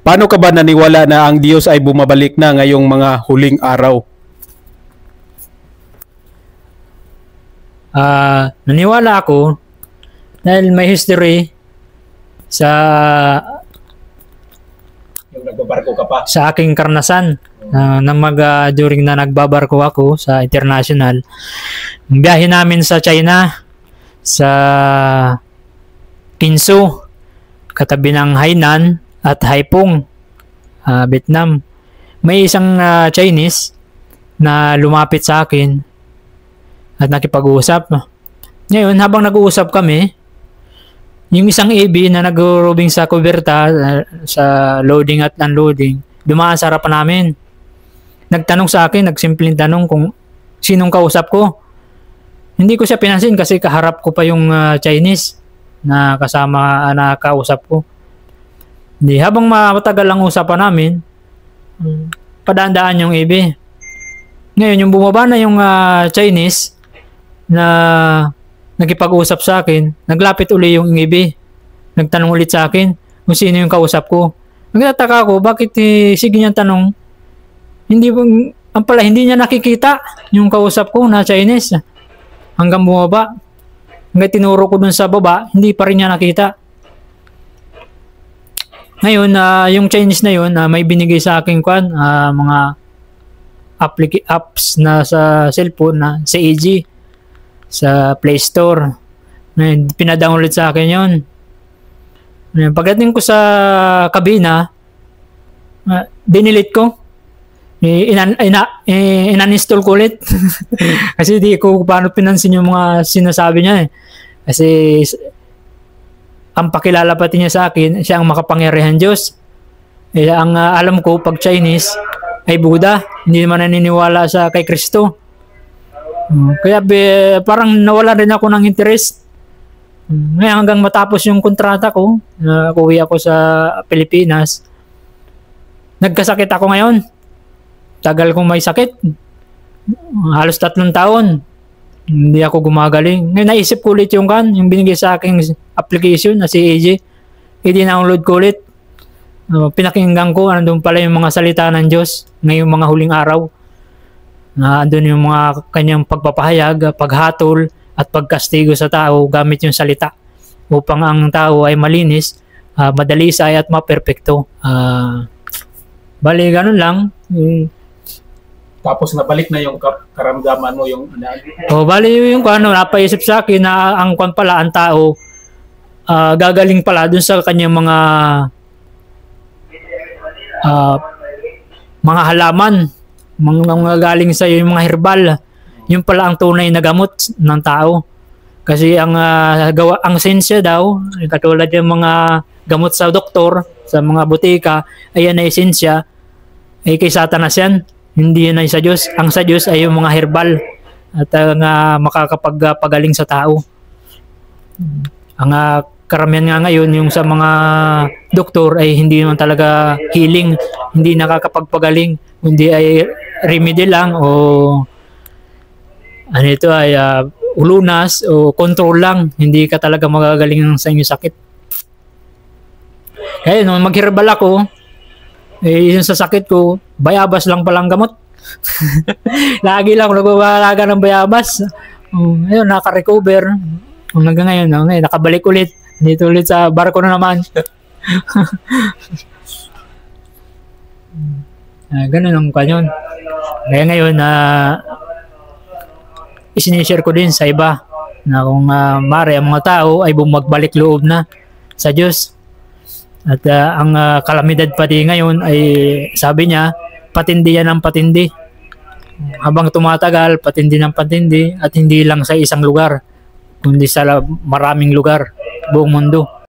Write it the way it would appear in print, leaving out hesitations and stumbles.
Paano ka ba naniwala na ang Diyos ay bumabalik na ngayong mga huling araw? Naniwala ako dahil may history sa Yung nagbabarko ka pa. sa aking karanasan during na nagbabarko ako sa international. Ang biyahe namin sa China, sa Kinsu, katabi ng Hainan at Haiphong, Vietnam. May isang Chinese na lumapit sa akin at nakipag-uusap. Ngayon, habang nag-uusap kami, yung isang AB na nag-roving sa kuberta, sa loading at unloading, dumaan sa harapan namin. Nagtanong sa akin, nagsimpleng tanong kung sinong kausap ko. Hindi ko siya pinansin kasi kaharap ko pa yung Chinese na kasama na kausap ko. Hindi, habang matagal ang usapan namin, padaan-daan yung AB. Ngayon, yung bumaba na yung Chinese na nagkipag-usap sa akin, naglapit uli yung AB. Nagtanong ulit sa akin kung sino yung kausap ko. Nagtataka ako, bakit sige niyang tanong, hindi niya nakikita yung kausap ko na Chinese. Hanggang bumaba. Hanggang tinuro ko dun sa baba, hindi pa rin niya nakita. Ngayon, yung Chinese na yun, may binigay sa akin mga apps na sa cellphone na sa AG, sa Play Store. Pinadownload sa akin yun. Pagdating ko sa kabina, dinilit ko. Inan-install ko ulit. Kasi di ko paano pinansin yung mga sinasabi niya eh. Kasi ang pakilala pati niya sa akin, siya ang makapangyarihan Diyos. Ang alam ko pag Chinese ay Buddha, hindi naman naniniwala sa kay Kristo. Kaya parang nawala rin ako ng interest. Ngayon hanggang matapos yung kontrata ko, uwi ako sa Pilipinas, nagkasakit ako ngayon. Tagal kong may sakit. Halos 3 taon. Hindi ako gumagaling. Ngayon naisip ko ulit yung binigay sa aking application na si AJ. I-download ko ulit. Pinakinggan ko, andun pala yung mga salita ng Diyos ngayong mga huling araw. Andun yung mga kanyang pagpapahayag, paghatol, at pagkastigo sa tao gamit yung salita upang ang tao ay malinis, madalisay at maperpekto. Bali, ganun lang. Tapos nabalik na yung karamdaman mo yung Bali yung napaisip sa akin na ang pala, ang tao, gagaling pala dun sa kanyang mga halaman, mga galing sa yung mga herbal. Yung pala ang tunay na gamot ng tao. Kasi ang sensya daw, katulad yung mga gamot sa doktor, sa mga butika, ayan na esensya, ay kay Satanas yan. Hindi yan ay sa Diyos. Ang sa Diyos ay yung mga herbal at makakapagpagaling sa tao. Ang karamihan nga ngayon, yung sa mga doktor ay hindi naman talaga healing, hindi nakakapagpagaling, hindi ay remedy lang o ano ito ay ulunas o control lang, hindi ka talaga magagaling sa inyong sakit. Kaya nung magherbal ako, yung sa sakit ko, bayabas lang palang gamot. Lagi lang nagbabalaga ng bayabas. Ayun, naka-recover. Hanggang ngayon, nakabalik ulit. Dito ulit sa barko na naman. Ganun ang kanyon. Kaya ngayon, isinishare ko din sa iba na kung mare ang mga tao ay bumagbalik loob na sa Diyos. At ang kalamidad pati ngayon ay sabi niya, patindi yan ang patindi. Habang tumatagal, patindi ng patindi at hindi lang sa isang lugar, kundi sa maraming lugar, buong mundo.